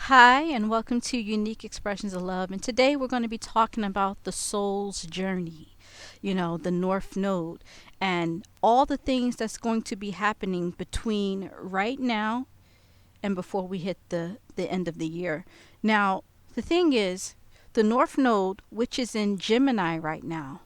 Hi, and welcome to Unique Expressions of Love. And today we're going to be talking about the soul's journey, the North Node, and all the things that's going to be happening between right now and before we hit the end of the year. Now, the thing is, the North Node, which is in Gemini right now,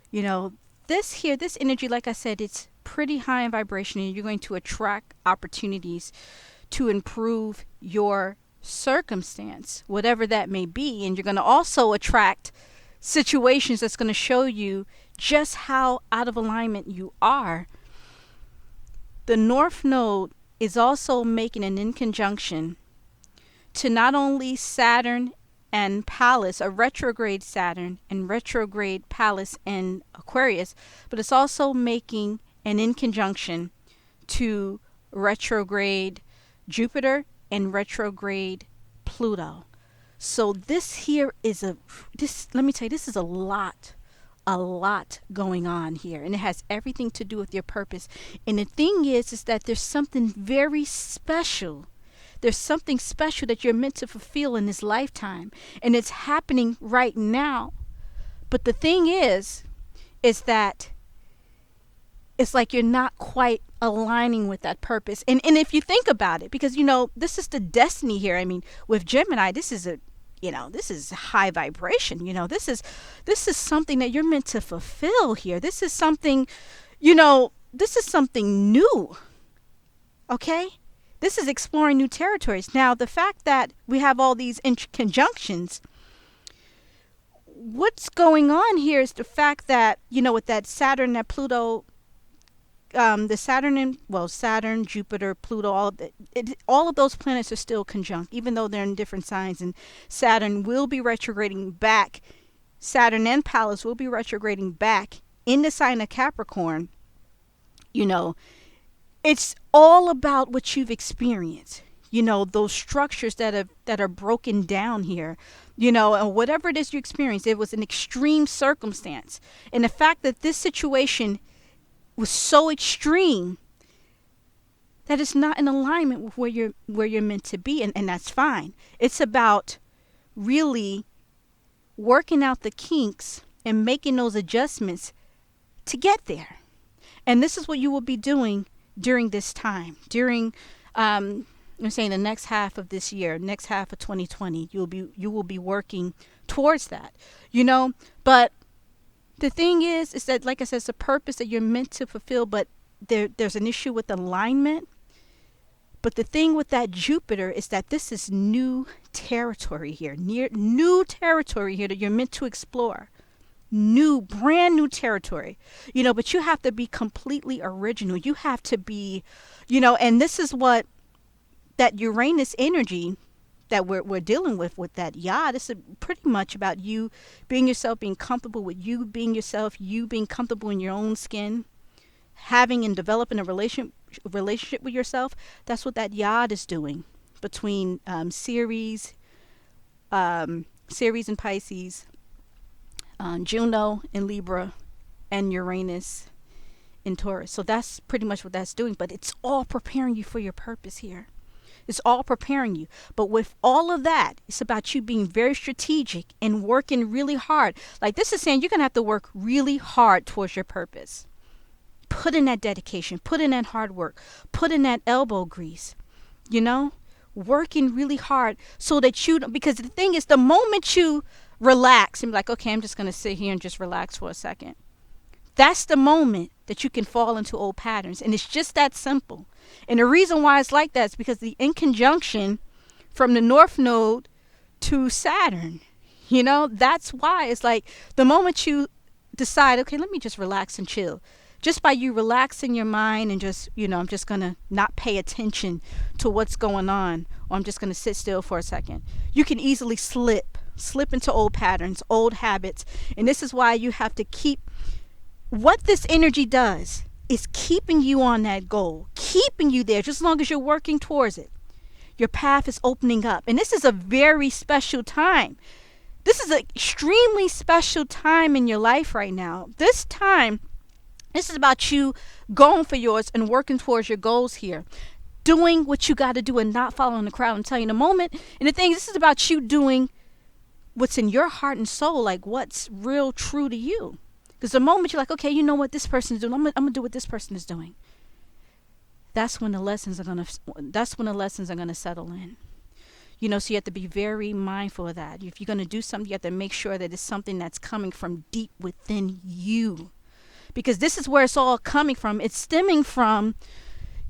you know, this energy, like I said, it's pretty high in vibration, and you're going to attract opportunities to improve your circumstance, whatever that may be. And you're going to also attract situations that's going to show you just how out of alignment you are. The North Node is also making an inconjunction to not only Saturn and Pallas, a retrograde Saturn and retrograde Pallas in Aquarius, but it's also making an inconjunction to retrograde Jupiter and retrograde Pluto. So this here is let me tell you, this is a lot going on here, and it has everything to do with your purpose. And the thing is that there's something very special. There's something special that you're meant to fulfill in this lifetime, and it's happening right now. But the thing is that it's like you're not quite aligning with that purpose. And if you think about it, because this is the destiny here. I mean, with Gemini, this is this is high vibration. This is something that you're meant to fulfill here. This is something, this is something new. Okay? This is exploring new territories. Now, the fact that we have all these conjunctions, what's going on here is the fact that, with that Saturn, that Pluto, the Saturn, Jupiter, Pluto, all of those planets are still conjunct, even though they're in different signs. And Saturn will be retrograding back. Saturn and Pallas will be retrograding back in the sign of Capricorn. It's all about what you've experienced. Those structures that are broken down here. And whatever it is you experienced, it was an extreme circumstance. And the fact that this situation was so extreme that it's not in alignment with where you're meant to be, and that's fine. It's about really working out the kinks and making those adjustments to get there. And this is what you will be doing during this time. I'm saying the next half of this year, next half of 2020, you will be working towards that. But the thing is that, like I said, it's a purpose that you're meant to fulfill, but there's an issue with alignment. But the thing with that Jupiter is that this is new territory here, new territory here that you're meant to explore. Brand new territory. But you have to be completely original. You have to be, and this is what that Uranus energy that we're dealing with that this is pretty much about you being yourself, being comfortable with you being yourself, you being comfortable in your own skin, having and developing a relationship with yourself. That's what that Yod is doing between Ceres and Pisces, Juno in Libra, and Uranus in Taurus. So that's pretty much what that's doing, but it's all preparing you for your purpose here. It's all preparing you. But with all of that, it's about you being very strategic and working really hard. Like this is saying you're going to have to work really hard towards your purpose. Put in that dedication. Put in that hard work. Put in that elbow grease. Working really hard so that because the thing is, the moment you relax and be like, okay, I'm just going to sit here and just relax for a second. That's the moment that you can fall into old patterns. And it's just that simple. And the reason why it's like that is because the inconjunction from the North Node to Saturn, that's why it's like the moment you decide, okay, let me just relax and chill. Just by you relaxing your mind and just, I'm just going to not pay attention to what's going on, or I'm just going to sit still for a second. You can easily slip into old patterns, old habits. And this is why you have to keep. What this energy does is keeping you on that goal, keeping you there just as long as you're working towards it. Your path is opening up. And this is a very special time. This is an extremely special time in your life right now. This time, this is about you going for yours and working towards your goals here. doing what you got to do and not following the crowd. I'm telling you in a moment. And the thing, this is about you doing what's in your heart and soul, like what's real true to you. Because the moment you're like, okay, you know what this person is doing, I'm gonna do what this person is doing. That's when the lessons are gonna settle in. You know, so you have to be very mindful of that. If you're gonna do something, you have to make sure that it's something that's coming from deep within you. Because this is where it's all coming from. It's stemming from,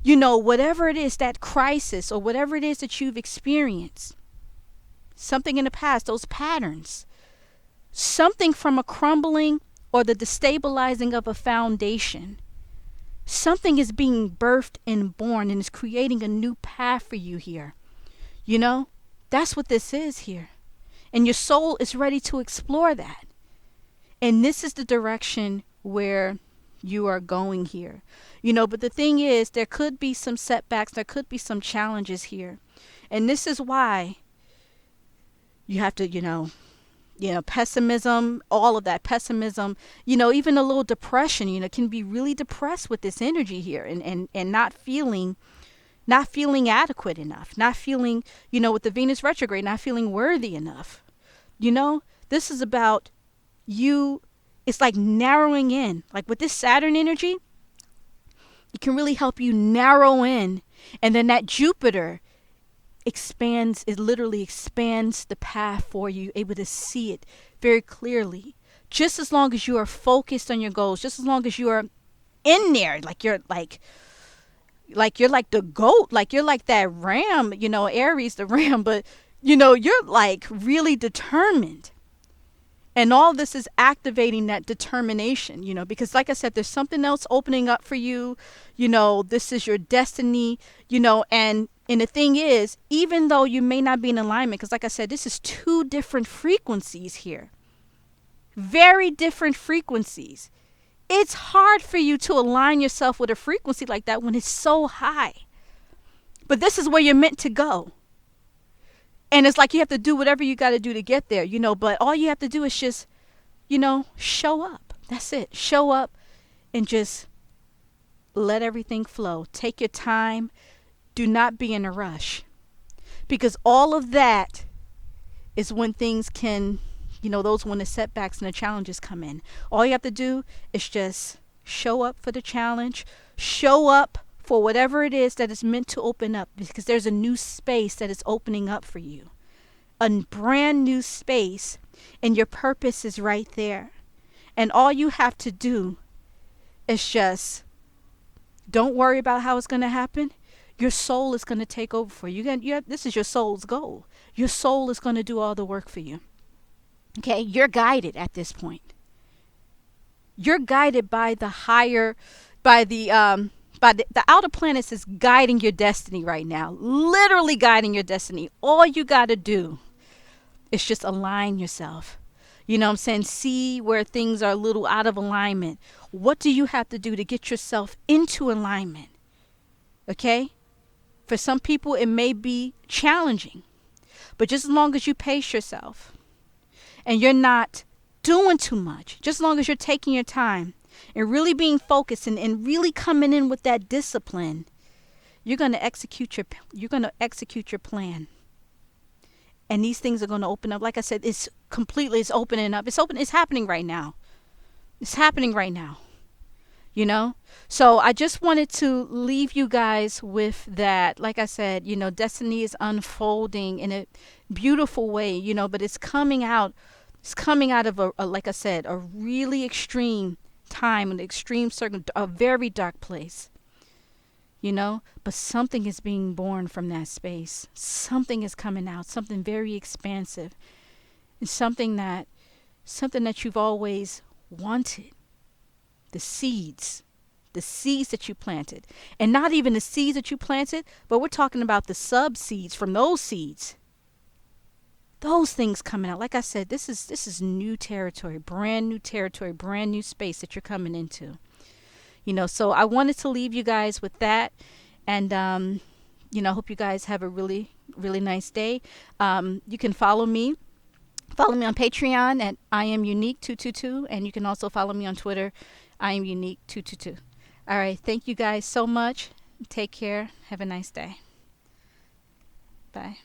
you know, whatever it is, that crisis or whatever it is that you've experienced. Something in the past, those patterns. Something from a crumbling or the destabilizing of a foundation. Something is being birthed and born and is creating a new path for you here. You know, that's what this is here. And your soul is ready to explore that. And this is the direction where you are going here. You know, but the thing is, there could be some setbacks, there could be some challenges here. And this is why you have to, you know, pessimism, all of that pessimism, you know, even a little depression, you know, can be really depressed with this energy here and not feeling adequate enough, not feeling, you know, with the Venus retrograde, not feeling worthy enough. You know, this is about you. It's like narrowing in, like with this Saturn energy, it can really help you narrow in. And then that Jupiter expands, it literally expands the path for you, able to see it very clearly. Just as long as you are focused on your goals, just as long as you are in there, like you're like the goat, like you're like that ram, you know, Aries the ram, but you know, you're like really determined. And all this is activating that determination, you know, because like I said, there's something else opening up for you. You know, this is your destiny, you know, and the thing is, even though you may not be in alignment, because like I said, this is two different frequencies here. Very different frequencies. It's hard for you to align yourself with a frequency like that when it's so high. But this is where you're meant to go. And it's like you have to do whatever you got to do to get there, you know, but all you have to do is just, you know, show up. That's it. Show up and just let everything flow. Take your time. Do not be in a rush. Because all of that is when things can, you know, those when the setbacks and the challenges come in. All you have to do is just show up for the challenge. Show up for whatever it is that is meant to open up, because there's a new space that is opening up for you. A brand new space, and your purpose is right there. And all you have to do is just don't worry about how it's going to happen. Your soul is going to take over for you. This is your soul's goal. Your soul is going to do all the work for you. Okay, you're guided at this point. You're guided by the higher, by the outer planets is guiding your destiny right now. Literally guiding your destiny. All you got to do is just align yourself. You know what I'm saying? See where things are a little out of alignment. What do you have to do to get yourself into alignment? Okay? For some people, it may be challenging. But just as long as you pace yourself and you're not doing too much, just as long as you're taking your time and really being focused and really coming in with that discipline, you're going to execute your plan. And these things are going to open up. Like I said, it's opening up. It's happening right now. It's happening right now. You know? So I just wanted to leave you guys with that. Like I said, you know, destiny is unfolding in a beautiful way, you know, but it's coming out of like I said, a really extreme time, an extreme a very dark place. You know, but something is being born from that space. Something is coming out, something very expansive. It's something that you've always wanted. The seeds that you planted. And not even the seeds that you planted, but we're talking about the sub-seeds from those seeds. Those things coming out. Like I said, this is new territory, brand new space that you're coming into. You know, so I wanted to leave you guys with that. And, you know, I hope you guys have a really, really nice day. You can follow me on Patreon at IamUnique222. And you can also follow me on Twitter, IamUnique222. All right. Thank you guys so much. Take care. Have a nice day. Bye.